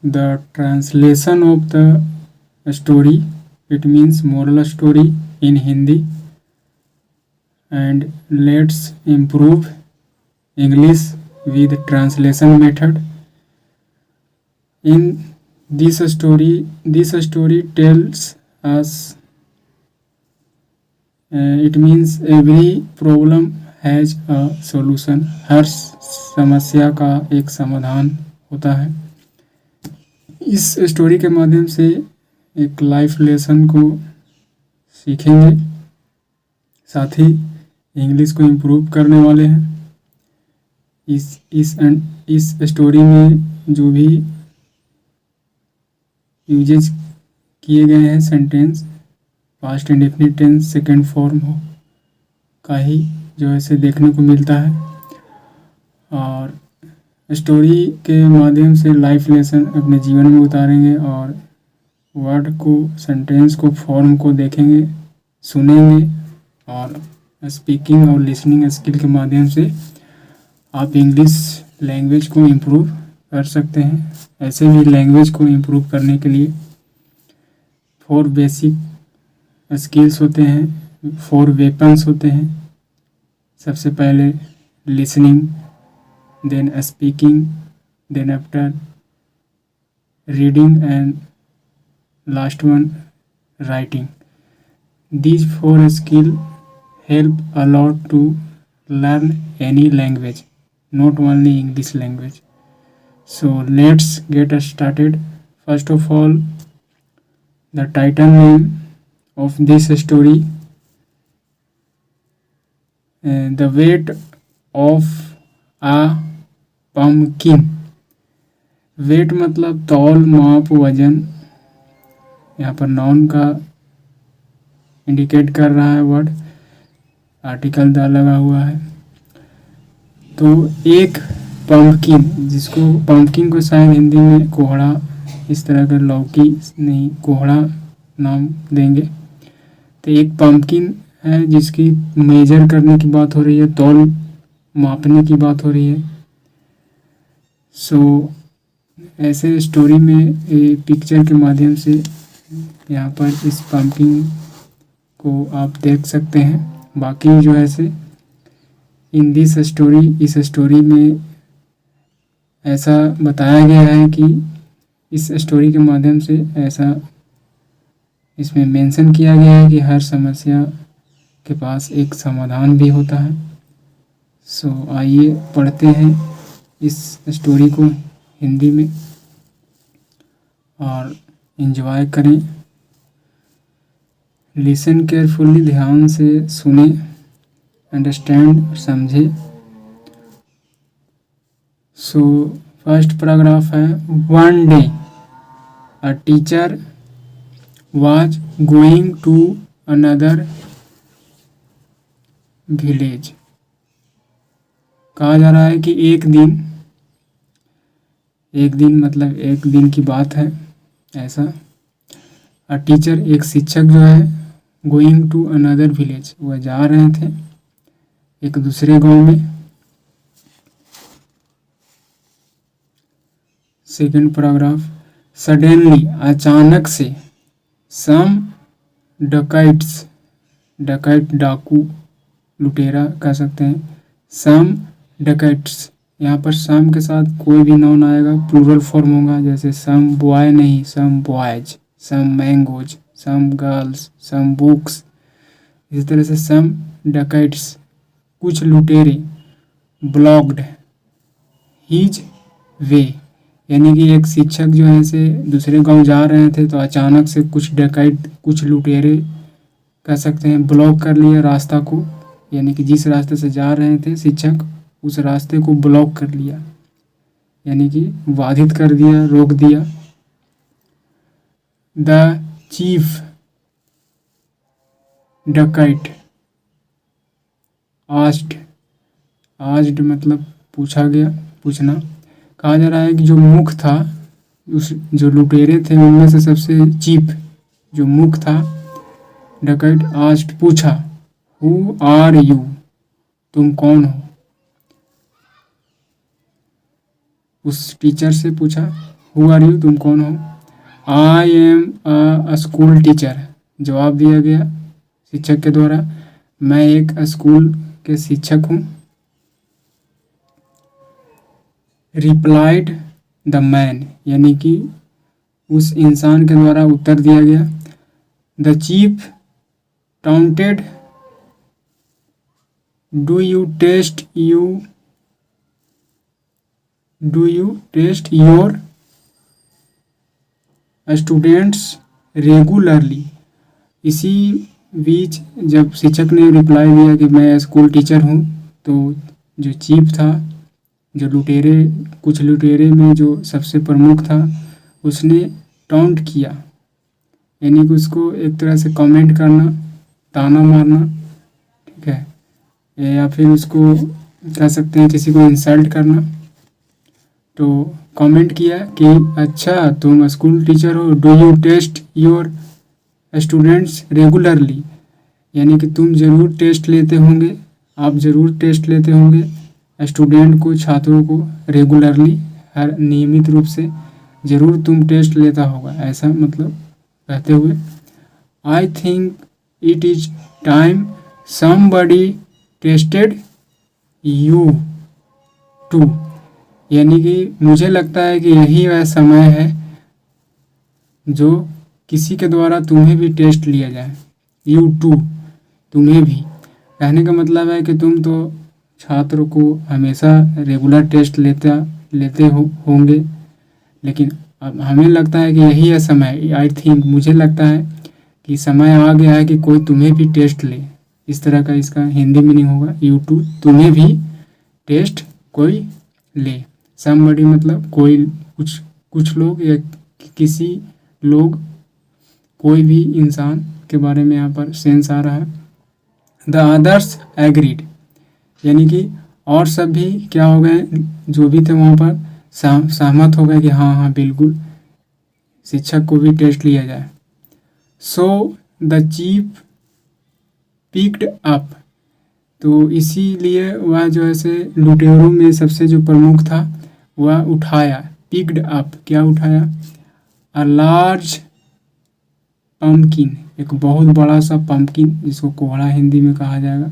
the translation of the story. It means moral story in Hindi. And let's improve English with translation method. In this story tells us it means every problem has a solution. हर समस्या का एक समाधान होता है। इस story के माध्यम से एक लाइफ लेसन को सीखेंगे, साथ ही इंग्लिश को इम्प्रूव करने वाले हैं। इस स्टोरी में जो भी यूजेज किए गए हैं sentence past indefinite tense second form हो का ही जो ऐसे देखने को मिलता है। और स्टोरी के माध्यम से लाइफ लेसन अपने जीवन में उतारेंगे और वर्ड को, सेंटेंस को, फॉर्म को देखेंगे, सुनेंगे और स्पीकिंग और लिसनिंग स्किल के माध्यम से आप इंग्लिश लैंग्वेज को इम्प्रूव कर सकते हैं। ऐसे भी लैंग्वेज को इम्प्रूव करने के लिए 4 बेसिक स्किल्स होते हैं, 4 वेपन्स होते हैं। सबसे पहले listening, then speaking, then after reading and last one writing. These 4 skills help a lot to learn any language, not only English language. So let's get started. First of all, the title name of this story, The Weight of a Pumpkin. Weight मतलब तौल, माप, वजन। यहाँ पर noun का indicate कर रहा है वर्ड, आर्टिकल द लगा हुआ है। तो एक पंपकिन, जिसको पंपकिन को शायद हिंदी में कोहड़ा, इस तरह का लौकी नहीं, कोहड़ा नाम देंगे। तो एक पंपकिन है जिसकी मेजर करने की बात हो रही है, तौल मापने की बात हो रही है। सो ऐसे स्टोरी में पिक्चर के माध्यम से यहाँ पर इस पंपकिन को आप देख सकते हैं। बाकी जो ऐसे इन दिस स्टोरी, इस स्टोरी में ऐसा बताया गया है कि इस स्टोरी के माध्यम से ऐसा इसमें मेंशन किया गया है कि हर समस्या के पास एक समाधान भी होता है। सो आइए पढ़ते हैं इस स्टोरी को हिंदी में और एंजॉय करें। लिसन केयरफुली, ध्यान से सुने, अंडरस्टैंड, समझे। सो फर्स्ट पैराग्राफ है, one day a teacher was going to another village. कहा जा रहा है कि एक दिन मतलब एक दिन की बात है ऐसा। अ टीचर, एक शिक्षक जो है, गोइंग टू अनदर विलेज, वह जा रहे थे एक दूसरे गांव में। सेकंड पैराग्राफ, सडनली, अचानक से, सम डकैट्स, डकैट डाकू, लुटेरा कह सकते हैं, सम डकैट्स। यहाँ पर सम के साथ कोई भी नाउन आएगा, प्लूरल फॉर्म होगा, जैसे सम बॉय नहीं, some boys, some mangoes, some girls, some books. इस तरह से सम डकैट्स, कुछ लुटेरे, ब्लॉक्ड हिज वे, यानी कि एक शिक्षक जो है से दूसरे गांव जा रहे थे तो अचानक से कुछ डकैत, कुछ लुटेरे कह सकते हैं, ब्लॉक कर लिया रास्ता को, यानी कि जिस रास्ते से जा रहे थे शिक्षक उस रास्ते को ब्लॉक कर लिया, यानी कि बाधित कर दिया, रोक दिया। द चीफ डकैट आस्क्ड मतलब पूछा गया, पूछना। कहा जा रहा है कि जो मुख था, उस जो लुटेरे थे उनमें से सबसे चीफ जो मुख था, डकैट आस्क्ड, पूछा, हु आर यू, तुम कौन हो। उस टीचर से पूछा, हु आर यू, तुम कौन हो? I am a school teacher, जवाब दिया गया शिक्षक के द्वारा, मैं एक स्कूल के शिक्षक हूँ। रिप्लाइड द मैन, यानी कि उस इंसान के द्वारा उत्तर दिया गया। The chief taunted, do you test your students regularly. इसी बीच जब शिक्षक ने रिप्लाई दिया कि मैं स्कूल टीचर हूँ, तो जो चीफ था, जो कुछ लुटेरे में जो सबसे प्रमुख था, उसने टाउंट किया, यानी कि उसको एक तरह से कमेंट करना, ताना मारना, ठीक है, या फिर उसको कह सकते हैं किसी को इंसल्ट करना। तो कमेंट किया कि अच्छा तुम स्कूल टीचर हो, do you test your students regularly, यानी कि तुम ज़रूर टेस्ट लेते होंगे, आप ज़रूर टेस्ट लेते होंगे स्टूडेंट को, छात्रों को रेगुलरली, हर नियमित रूप से ज़रूर तुम टेस्ट लेता होगा, ऐसा मतलब कहते हुए I think it is time somebody tested you too, यानी कि मुझे लगता है कि यही वह समय है जो किसी के द्वारा तुम्हें भी टेस्ट लिया जाए। यू टू, तुम्हें भी, कहने का मतलब है कि तुम तो छात्र को हमेशा रेगुलर टेस्ट लेते होंगे, लेकिन अब हमें लगता है कि यही है समय, आई थिंक, मुझे लगता है कि समय आ गया है कि कोई तुम्हें भी टेस्ट ले, इस तरह का इसका हिंदी मीनिंग होगा। यू टू, तुम्हें भी टेस्ट कोई ले। समबडी मतलब कोई, कुछ लोग या किसी लोग, कोई भी इंसान के बारे में यहाँ पर सेंस आ रहा है। द अदर्स एग्रीड, यानी कि और सब भी क्या हो गए, जो भी थे वहाँ पर सहमत हो गए कि हाँ हाँ बिल्कुल शिक्षक को भी टेस्ट लिया जाए। So the chief picked up, तो इसीलिए वह जो ऐसे लुटेरों में सबसे जो प्रमुख था वह उठाया, पिक्ड अप, क्या उठाया, अ लार्ज पम्पकिन, एक बहुत बड़ा सा पम्पकिन, जिसको कोहड़ा हिंदी में कहा जाएगा,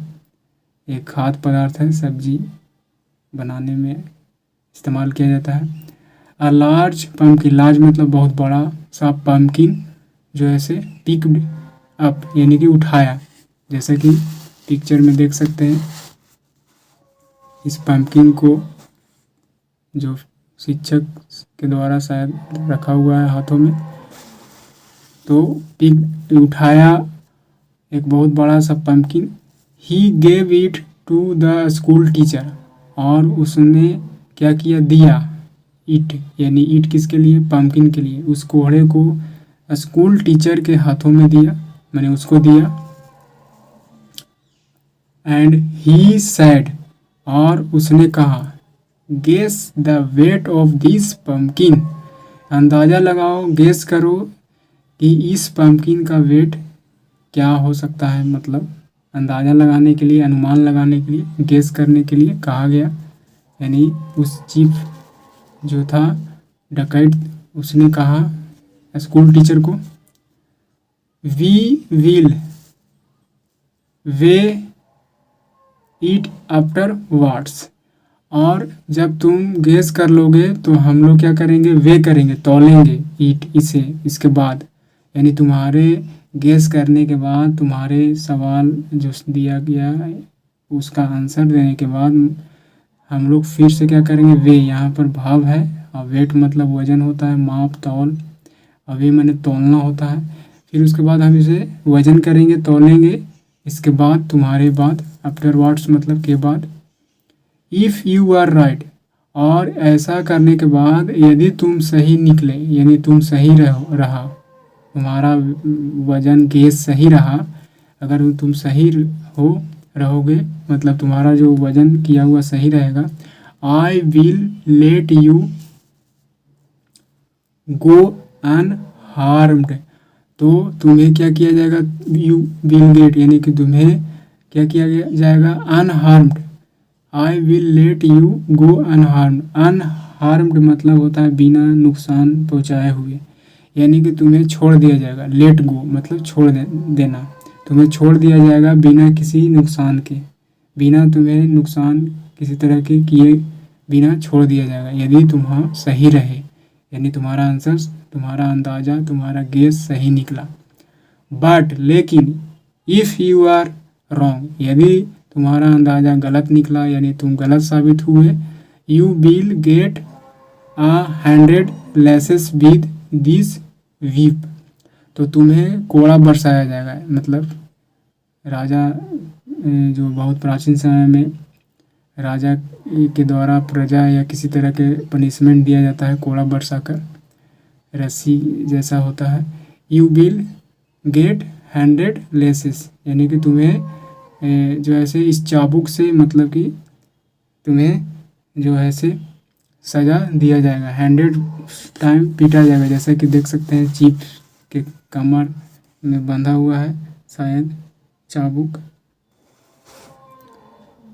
एक खाद्य पदार्थ है, सब्जी बनाने में इस्तेमाल किया जाता है। अ लार्ज पम्पकिन, लार्ज मतलब बहुत बड़ा सा पम्पकिन, जो ऐसे पिक्ड अप, यानी कि उठाया, जैसा कि पिक्चर में देख सकते हैं इस पम्पकिन को, जो शिक्षक के द्वारा शायद रखा हुआ है हाथों में। तो पिक उठाया एक बहुत बड़ा सा pumpkin, he gave it to the school teacher, और उसने क्या किया, दिया, इट, यानी इट किसके लिए, पम्पकिन के लिए, उस कोहड़े को स्कूल टीचर के हाथों में दिया, मैंने उसको दिया। एंड ही सैड, और उसने कहा, guess the weight of this pumpkin, अंदाज़ा लगाओ, गेस करो कि इस पम्पकिन का वेट क्या हो सकता है, मतलब अंदाज़ा लगाने के लिए, अनुमान लगाने के लिए, गेस करने के लिए कहा गया। यानी उस चीफ जो था डकैत, उसने कहा स्कूल टीचर को, we will weigh it afterwards, और जब तुम गेस कर लोगे तो हम लोग क्या करेंगे, वे करेंगे, तौलेंगे, ईट, इसे, इसके बाद, यानी तुम्हारे गेस करने के बाद, तुम्हारे सवाल जो दिया गया है उसका आंसर देने के बाद हम लोग फिर से क्या करेंगे, वे, यहाँ पर भाव है, और वेट मतलब वजन होता है, माप, तौल, और वे मैंने तौलना होता है। फिर उसके बाद हम इसे वजन करेंगे, तौलेंगे, इसके बाद तुम्हारे बाद, आफ्टर वार्ड्स मतलब के बाद। इफ़ यू आर राइट, और ऐसा करने के बाद यदि तुम सही निकले, यानी तुम सही रहा, तुम्हारा वजन गेस सही रहा, अगर तुम सही रहोगे, मतलब तुम्हारा जो वजन किया हुआ सही रहेगा, I will let you go unharmed, तो तुम्हें क्या किया जाएगा, यू विल गेट, यानी कि तुम्हें क्या किया जाएगा, unharmed, I will let you go unharmed, harmed मतलब होता है बिना नुकसान पहुँचाए हुए, यानी कि तुम्हें छोड़ दिया जाएगा। लेट गो मतलब छोड़ देना, तुम्हें छोड़ दिया जाएगा बिना किसी नुकसान के, बिना तुम्हें नुकसान किसी तरह के किए बिना छोड़ दिया जाएगा यदि तुम्हारा सही रहे, यानी तुम्हारा आंसर, तुम्हारा अंदाज़ा, तुम्हारा गेस सही निकला। बट लेकिन इफ़ यू आर रॉन्ग, यदि तुम्हारा अंदाज़ा गलत निकला यानी तुम गलत साबित हुए, you will get 100 lashes with this whip, तो तुम्हें कोड़ा बरसाया जाएगा। मतलब राजा जो बहुत प्राचीन समय में राजा के द्वारा प्रजा या किसी तरह के पनिशमेंट दिया जाता है कोड़ा बरसाकर, रस्सी जैसा होता है। यू विल गेट 100 लेसेस, यानी कि तुम्हें जो ऐसे इस चाबुक से मतलब कि तुम्हें जो है से सज़ा दिया जाएगा, 100 टाइम पीटा जाएगा। जैसा कि देख सकते हैं चीफ के कमर में बंधा हुआ है शायद चाबुक,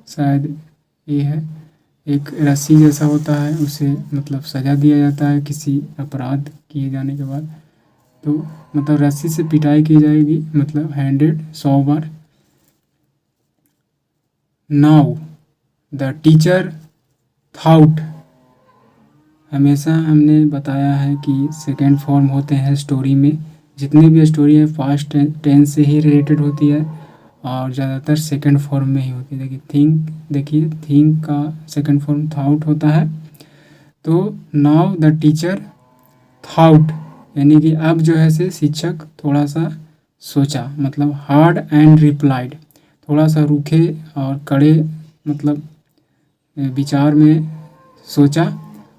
शायद ये है एक रस्सी जैसा होता है, उसे मतलब सज़ा दिया जाता है किसी अपराध किए जाने के बाद। तो मतलब रस्सी से पिटाई की जाएगी, मतलब 100 बार। नाउ द टीचर थाउट, हमेशा हमने बताया है कि सेकेंड फॉर्म होते हैं स्टोरी में, जितनी भी स्टोरी है फास्ट टेंस से ही रिलेटेड होती है और ज़्यादातर सेकंड फॉर्म में ही होती है। देखिए थिंक का सेकंड फॉर्म थाउट होता है। तो नाउ द टीचर थाउट, यानी कि अब जो है से शिक्षक थोड़ा सा सोचा, मतलब हार्ड एंड रिप्लाइड, थोड़ा सा रूखे और कड़े मतलब विचार में सोचा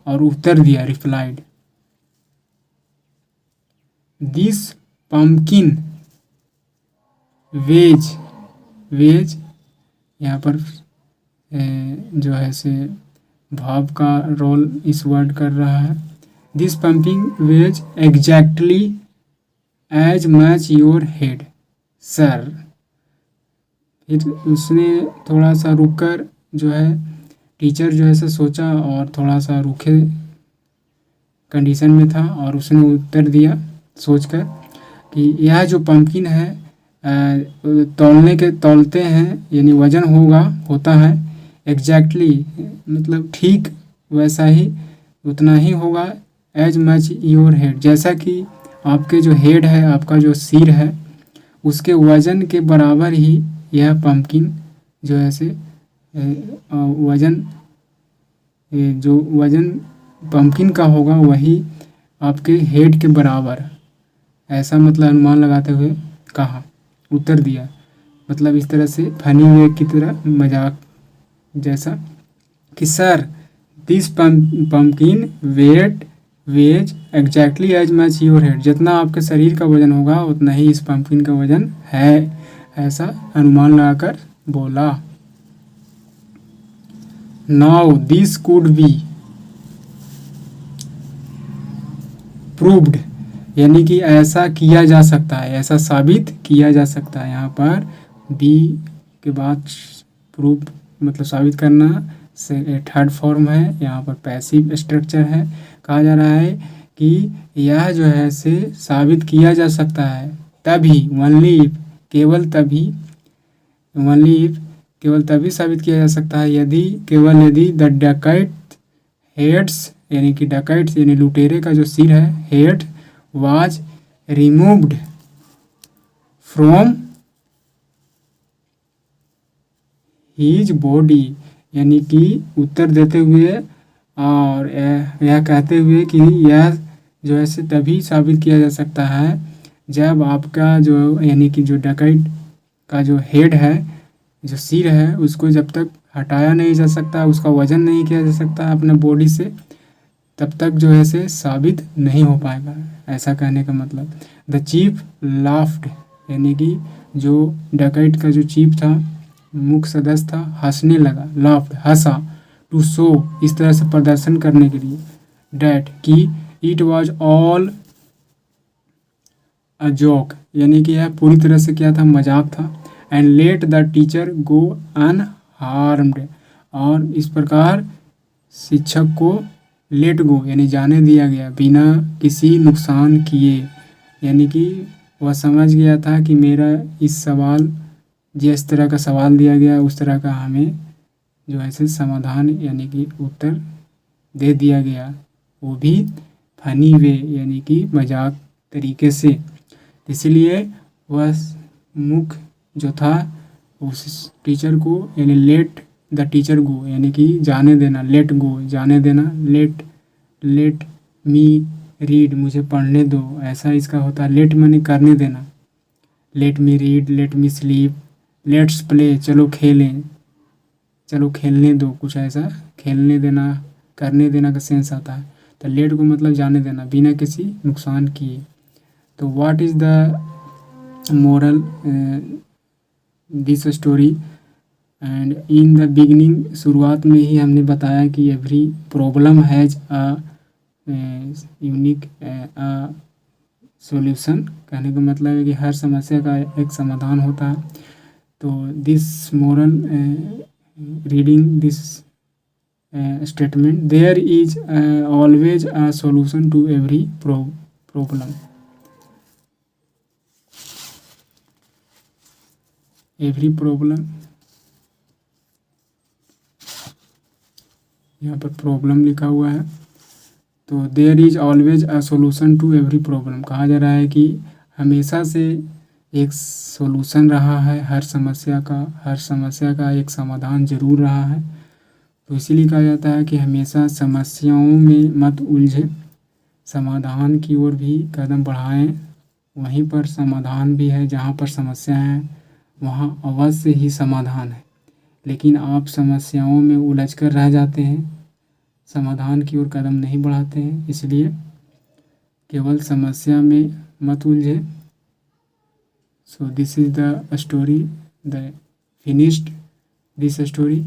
और उत्तर दिया, रिप्लाइड। दिस पम्पकिन वेज यहाँ पर जो है से भाव का रोल इस वर्ड कर रहा है। This pumpkin weighs exactly as much your head sir. फिर उसने थोड़ा सा रुककर जो है टीचर जो है से सोचा और थोड़ा सा रूखे कंडीशन में था और उसने उत्तर दिया सोचकर कि यह जो पम्पकिन है तौलते हैं यानी वजन होता है, एग्जैक्टली मतलब ठीक वैसा ही उतना ही होगा, एज मच योर हेड, जैसा कि आपके जो हेड है, आपका जो सिर है, उसके वज़न के बराबर ही यह पम्पकिन जो है से जो वज़न पम्पकिन का होगा वही आपके हेड के बराबर, ऐसा मतलब अनुमान लगाते हुए कहा, उत्तर दिया। मतलब इस तरह से फनी वे की तरह, मजाक जैसा कि sir this pumpkin weighs exactly as much your head, जितना आपके शरीर का वजन होगा उतना ही इस पम्पकिन का वजन है, ऐसा अनुमान लगाकर बोला। Now this could be proved, यानी कि ऐसा किया जा सकता है, ऐसा साबित किया जा सकता है। यहाँ पर बी के बाद प्रूव मतलब साबित करना से थर्ड फॉर्म है, यहाँ पर पैसिव स्ट्रक्चर है। कहा जा रहा है कि यह जो है से साबित किया जा सकता है तभी, ओनली इफ, केवल तभी साबित किया जा सकता है यदि द डकैट हेड्स, यानी कि डकैट्स यानी लुटेरे का जो सिर है, head was removed from his body, यानी कि उत्तर देते हुए और यह कहते हुए कि यह जो है तभी साबित किया जा सकता है जब आपका जो यानी कि जो डकैट का जो हेड है, जो सिर है, उसको जब तक हटाया नहीं जा सकता, उसका वजन नहीं किया जा सकता अपने बॉडी से, तब तक जो है से साबित नहीं हो पाएगा। ऐसा कहने का मतलब द चीफ लाफ्ड, यानी कि जो डकैट का जो चीफ था, मुख्य सदस्य था, हंसने लगा, लाफ्ड हंसा, टू शो इस तरह से प्रदर्शन करने के लिए, डैट कि it was all a joke, यानी कि यह पूरी तरह से क्या था, मजाक था। And let the teacher go unharmed, और इस प्रकार शिक्षक को लेट गो यानी जाने दिया गया, बिना किसी नुकसान किए, यानी कि वह समझ गया था कि मेरा इस सवाल, जिस तरह का सवाल दिया गया उस तरह का हमें जो ऐसे समाधान यानी कि उत्तर दे दिया गया, वो भी फनी वे यानी कि मजाक तरीके से। इसलिए वह मुख जो था उस टीचर को यानी लेट द टीचर गो यानी कि जाने देना, लेट गो जाने देना, लेट मी रीड मुझे पढ़ने दो, ऐसा इसका होता है। लेट माने करने देना, let me read, let me sleep, let's play चलो खेलें, चलो खेलने दो, कुछ ऐसा खेलने देना, करने देना का सेंस आता है। तो लेट को मतलब जाने देना बिना किसी नुकसान किए। तो what is the moral this story? And in the beginning, शुरुआत में ही हमने बताया कि every problem has a unique solution. कहने का मतलब है कि हर समस्या का एक समाधान होता है। तो this moral reading this statement, there is always a solution to every problem. Every problem, यहाँ पर प्रॉब्लम लिखा हुआ है, तो there is always a solution to every problem. कहा जा रहा है कि हमेशा से एक सॉल्यूशन रहा है हर समस्या का एक समाधान ज़रूर रहा है। तो इसीलिए कहा जाता है कि हमेशा समस्याओं में मत उलझे, समाधान की ओर भी कदम बढ़ाएं। वहीं पर समाधान भी है, जहाँ पर समस्या है वहाँ अवश्य ही समाधान है, लेकिन आप समस्याओं में उलझ कर रह जाते हैं, समाधान की ओर कदम नहीं बढ़ाते हैं। इसलिए केवल समस्या में मत उलझे। So this is the story, the finished this story.